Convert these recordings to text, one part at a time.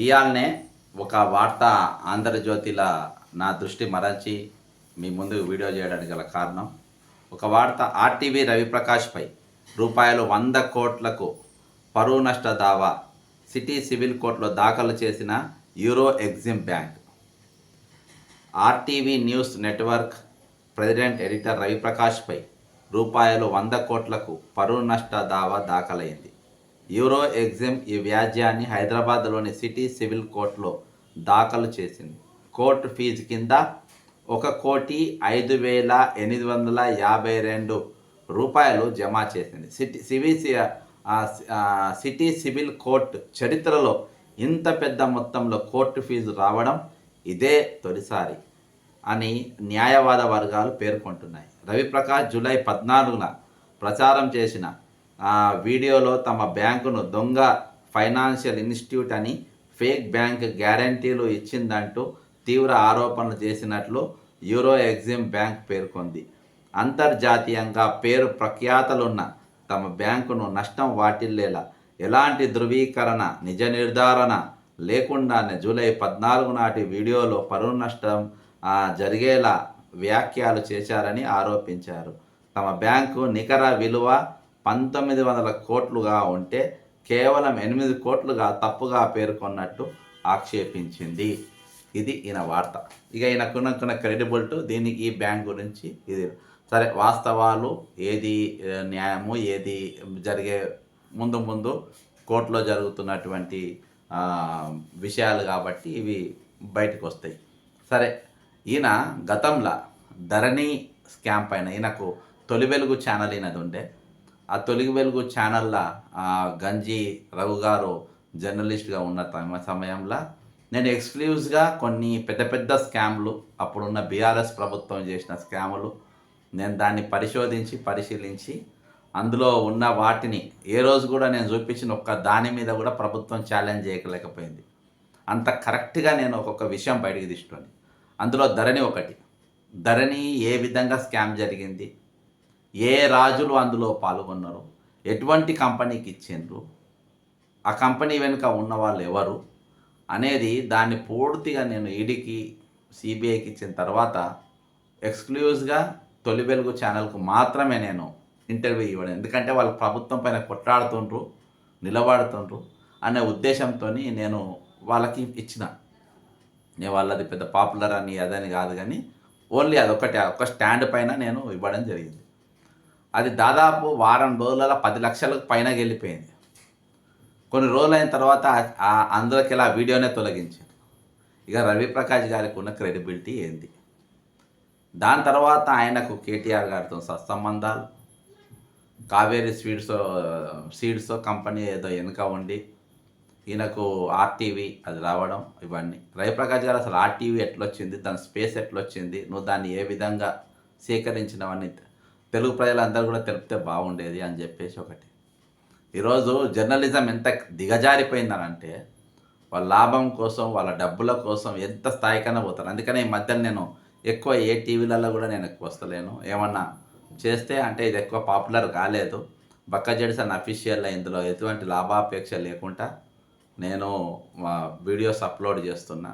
ఇయాలనే ఒక వార్త ఆంధ్రజ్యోతిల నా దృష్టి మరల్చి మీ ముందు వీడియో చేయడానికి గల కారణం, ఒక వార్త ఆర్టీవీ రవిప్రకాష్పై రూపాయలు 100 కోట్లకు పరువు నష్ట దావా సిటీ సివిల్ కోర్టులో దాఖలు చేసిన Euro Exim Bank. RTV News Network president editor రవిప్రకాష్పై రూపాయలు 100 కోట్లకు పరువు నష్ట దావా దాఖలైంది. యూరో ఎగ్జిమ్ ఈ వ్యాజ్యాన్ని హైదరాబాద్లోని సిటీ సివిల్ కోర్టులో దాఖలు చేసింది. కోర్టు ఫీజు కింద 1,05,852 రూపాయలు జమ చేసింది. సిటీ సివిల్ కోర్టు చరిత్రలో ఇంత పెద్ద మొత్తంలో కోర్టు ఫీజు రావడం ఇదే తొలిసారి అని న్యాయవాద వర్గాలు పేర్కొంటున్నాయి. రవిప్రకాష్ జూలై 14న ప్రచారం చేసిన వీడియోలో తమ బ్యాంకును దొంగ ఫైనాన్షియల్ ఇన్స్టిట్యూట్ అని, ఫేక్ బ్యాంక్ గ్యారంటీలు ఇచ్చిందంటూ తీవ్ర ఆరోపణలు చేసినట్లు యూరో ఎగ్జిమ్ బ్యాంక్ పేర్కొంది. అంతర్జాతీయంగా పేరు ప్రఖ్యాతలున్న తమ బ్యాంకును నష్టం వాటిల్లేలా ఎలాంటి ధృవీకరణ, నిజ నిర్ధారణ లేకుండానే జూలై 14 నాటి వీడియోలో పరువు నష్టం జరిగేలా వ్యాఖ్యలు చేశారని ఆరోపించారు. తమ బ్యాంకు నికర విలువ 1900 కోట్లుగా ఉంటే కేవలం 8 కోట్లుగా తప్పుగా పేర్కొన్నట్టు ఆక్షేపించింది. ఇది ఈయన వార్త. ఇక ఈయనకున్న క్రెడిబిలిటీ దీనికి, ఈ బ్యాంక్ గురించి ఇది సరే, వాస్తవాలు ఏది న్యాయము, ఏది జరిగే ముందు కోర్టులో జరుగుతున్నటువంటి విషయాలు కాబట్టి ఇవి బయటకు వస్తాయి. సరే, ఈయన గతంలో ధరణి స్కామ్ పైన ఈయనకు తొలి వెలుగు ఛానల్ ఈయనది ఉండే. ఆ తొలి వెలుగు ఛానల్లో గంజి రఘు గారు జర్నలిస్ట్గా ఉన్న సమయంలో నేను ఎక్స్క్లూజివ్గా కొన్ని పెద్ద పెద్ద స్కామ్లు, అప్పుడున్న బీఆర్ఎస్ ప్రభుత్వం చేసిన స్కాములు, నేను దాన్ని పరిశీలించి అందులో ఉన్న వాటిని ఏ రోజు కూడా నేను చూపించిన ఒక్క దాని మీద కూడా ప్రభుత్వం ఛాలెంజ్ చేయలేకపోయింది. అంత కరెక్ట్గా నేను ఒక్కొక్క విషయం బయటికి తీసుకోండి. అందులో ధరణి ఒకటి. ధరణి ఏ విధంగా స్కామ్ జరిగింది, ఏ రాజులు అందులో పాల్గొన్నారు, ఎటువంటి కంపెనీకి ఇచ్చిండ్రు, ఆ కంపెనీ వెనుక ఉన్న వాళ్ళు ఎవరు అనేది దాన్ని పూర్తిగా నేను ఈడీకి, సిబిఐకి ఇచ్చిన తర్వాత ఎక్స్క్లూజివ్గా తొలి వెలుగు ఛానల్కు మాత్రమే నేను ఇంటర్వ్యూ ఇవ్వడం. ఎందుకంటే వాళ్ళు ప్రభుత్వం పైన కొట్లాడుతుండ్రు, నిలబడుతుండ్రు అనే ఉద్దేశంతో నేను వాళ్ళకి ఇచ్చిన. నేను వాళ్ళది పెద్ద పాపులర్ అని అదని కాదు, కానీ ఓన్లీ అదొకటి, ఒక స్టాండ్ పైన నేను ఇవ్వడం జరిగింది. అది దాదాపు వారం రోజులలో 10 లక్షలకు పైన వెళ్ళిపోయింది. కొన్ని రోజులు అయిన తర్వాత అందులోకి ఇలా వీడియోనే తొలగించారు. ఇక రవిప్రకాష్ గారికి ఉన్న క్రెడిబిలిటీ ఏంది? దాని తర్వాత ఆయనకు కేటీఆర్ గారితో సత్సంబంధాలు, కావేరీ సీడ్స్ కంపెనీ ఏదో వెనుక ఉండి ఈయనకు ఆర్టీవీ అది రావడం, ఇవన్నీ. రవిప్రకాష్ గారు అసలు ఆర్టీవీ ఎట్లొచ్చింది, దాని స్పేస్ ఎట్లొచ్చింది, నువ్వు దాన్ని ఏ విధంగా సేకరించినవన్నీ తెలుగు ప్రజలందరూ కూడా తెలిపితే బాగుండేది అని చెప్పేసి ఒకటి. ఈరోజు జర్నలిజం ఎంత దిగజారిపోయిందనంటే వాళ్ళ లాభం కోసం, వాళ్ళ డబ్బుల కోసం ఎంత స్థాయికైనా పోతారు. అందుకనే ఈ మధ్య నేను ఎక్కువ ఏ టీవీలలో కూడా నేను ఎక్కువ వస్తలేను. ఏమన్నా చేస్తే అంటే ఇది ఎక్కువ పాపులర్ కాలేదు. బక్క జెడ్సన్ అఫీషియల్లో ఇందులో ఎటువంటి లాభాపేక్ష లేకుండా నేను వీడియోస్ అప్లోడ్ చేస్తున్నా.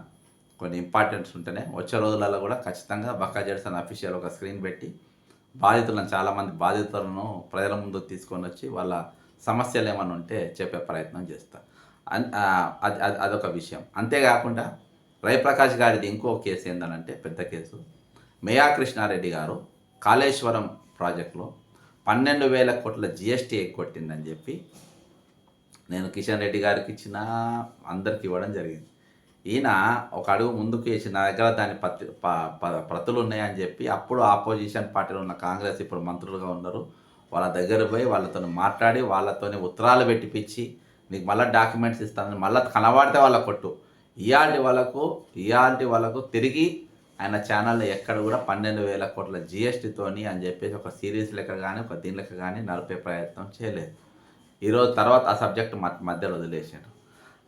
కొన్ని ఇంపార్టెంట్స్ ఉంటేనే వచ్చే రోజులలో కూడా ఖచ్చితంగా బక్క జెడ్సన్ అఫీషియల్ ఒక స్క్రీన్ పెట్టి బాధితులను, చాలామంది బాధితులను ప్రజల ముందు తీసుకొని వచ్చి వాళ్ళ సమస్యలు ఏమైనా ఉంటే చెప్పే ప్రయత్నం చేస్తా. అదొక విషయం. అంతేకాకుండా రవిప్రకాష్ గారిది ఇంకో కేసు ఏందనంటే పెద్ద కేసు. మేయా కృష్ణారెడ్డి గారు కాళేశ్వరం ప్రాజెక్టులో 12,000 కోట్ల జిఎస్టీ కొట్టిందని చెప్పి నేను కిషన్ రెడ్డి గారికి ఇచ్చిన, అందరికి ఇవ్వడం జరిగింది. ఈయన ఒక అడుగు ముందుకు వేసి నా దగ్గర దాని ప్రతులు ఉన్నాయని చెప్పి అప్పుడు ఆపోజిషన్ పార్టీలో ఉన్న కాంగ్రెస్ ఇప్పుడు మంత్రులుగా ఉన్నారు, వాళ్ళ దగ్గర పోయి వాళ్ళతో మాట్లాడి వాళ్ళతోని ఉత్తరాలు పెట్టిపించి నీకు మళ్ళీ డాక్యుమెంట్స్ ఇస్తానని మళ్ళీ కనబడితే వాళ్ళ కొట్టు. ఇయాల్టి వాళ్ళకు తిరిగి ఆయన ఛానల్లో ఎక్కడ కూడా 12,000 కోట్ల జిఎస్టీతోని అని చెప్పేసి ఒక సిరీస్ లెక్క కానీ ఒక దీని లెక్క కానీ నడిపే ప్రయత్నం చేయలేదు. ఈరోజు తర్వాత ఆ సబ్జెక్ట్ మధ్యలో వదిలేసాడు.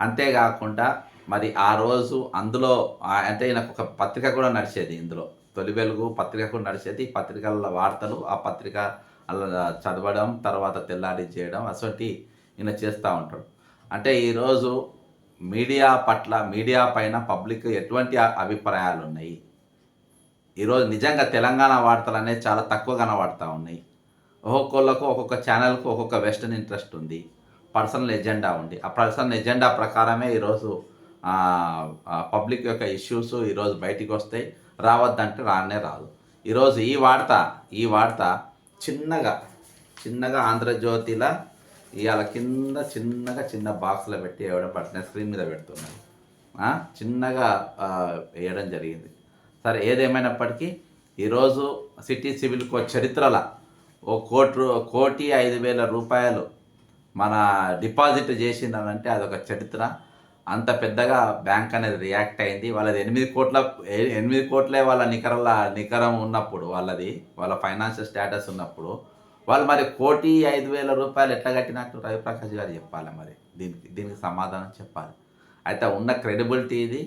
అంతేకాకుండా మరి ఆ రోజు అందులో అంటే ఈయనకు ఒక పత్రిక కూడా నడిచేది, ఇందులో తొలి వెలుగు పత్రిక కూడా నడిచేది. ఈ పత్రికల వార్తలు ఆ పత్రిక అలా చదవడం, తర్వాత తెల్లారి చేయడం అసలు ఈయన చేస్తూ ఉంటాడు. అంటే ఈరోజు మీడియా పట్ల, మీడియా పైన పబ్లిక్ ఎటువంటి అభిప్రాయాలు ఉన్నాయి? ఈరోజు నిజంగా తెలంగాణ వార్తలు అనేది చాలా తక్కువ కనబడతా ఉన్నాయి. ఒక్కొక్కళ్ళకు ఒక్కొక్క ఛానల్‌కు ఒక్కొక్క వెస్టర్న్ ఇంట్రెస్ట్ ఉంది. పర్సనల్ ఎజెండా ఉంది. ఆ పర్సనల్ ఎజెండా ప్రకారమే ఈరోజు పబ్లిక్ యొక్క ఇష్యూస్ ఈరోజు బయటికొస్తాయి. రావద్దంటే రానే రాదు. ఈరోజు ఈ వార్త చిన్నగా ఆంధ్రజ్యోతిలా ఇయాల కింద చిన్న బాక్స్‌లో పెట్టి ఎవడో పట్టిన స్క్రీన్ మీద పెడుతున్నాడు. చిన్నగా వేయడం జరిగింది. సరే ఏదేమైనప్పటికీ ఈరోజు సిటీ సివిల్ కోర్ట్ చరిత్రలో ఓ కోటి 5,000 రూపాయలు మన డిపాజిట్ చేసిందనంటే అదొక చరిత్ర. అంత పెద్దగా బ్యాంక్ అనేది రియాక్ట్ అయింది. వాళ్ళది 8 కోట్లే వాళ్ళ నికరం ఉన్నప్పుడు, వాళ్ళ ఫైనాన్షియల్ స్టేటస్ ఉన్నప్పుడు వాళ్ళు మరి 1,05,000 రూపాయలు ఎట్లా కట్టినట్టు రవిప్రకాష్ గారు చెప్పాలి. మరి దీనికి సమాధానం చెప్పాలి. అయితే ఉన్న క్రెడిబిలిటీ ఇది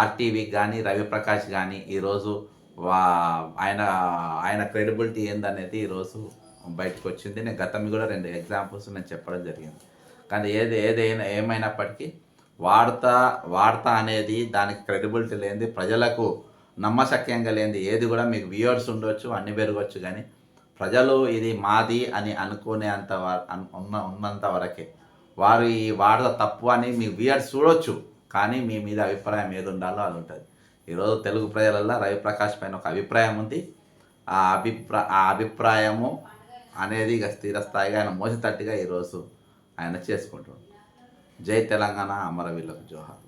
ఆర్టీవీకి కానీ రవిప్రకాష్ కానీ ఈరోజు ఆయన క్రెడిబిలిటీ ఏందనేది ఈరోజు బయటకు వచ్చింది. నేను గతంలో కూడా 2 ఎగ్జాంపుల్స్ నేను చెప్పడం జరిగింది. కానీ ఏమైనప్పటికీ వార్త అనేది దానికి క్రెడిబిలిటీ లేనిది, ప్రజలకు నమ్మశక్యంగా లేనిది ఏది కూడా మీకు వ్యూవర్స్ ఉండొచ్చు, అన్ని పెరగవచ్చు, కానీ ప్రజలు ఇది మాది అని ఉన్నంత వరకే వారు ఈ వార్త తప్పు అని మీ వ్యూవర్స్ చూడొచ్చు, కానీ మీ మీద అభిప్రాయం ఏది ఉండాలో అది ఉంటుంది. ఈరోజు తెలుగు ప్రజలల్లో రవిప్రకాష్ పైన ఒక అభిప్రాయం ఉంది. ఆ అభిప్రాయము అనేది ఇక స్థిరస్థాయిగా ఆయన మోసతట్టుగా ఈరోజు ఆయన చేసుకుంటున్నాడు. జై తెలంగాణ, అమరవీరులకు జోహార్.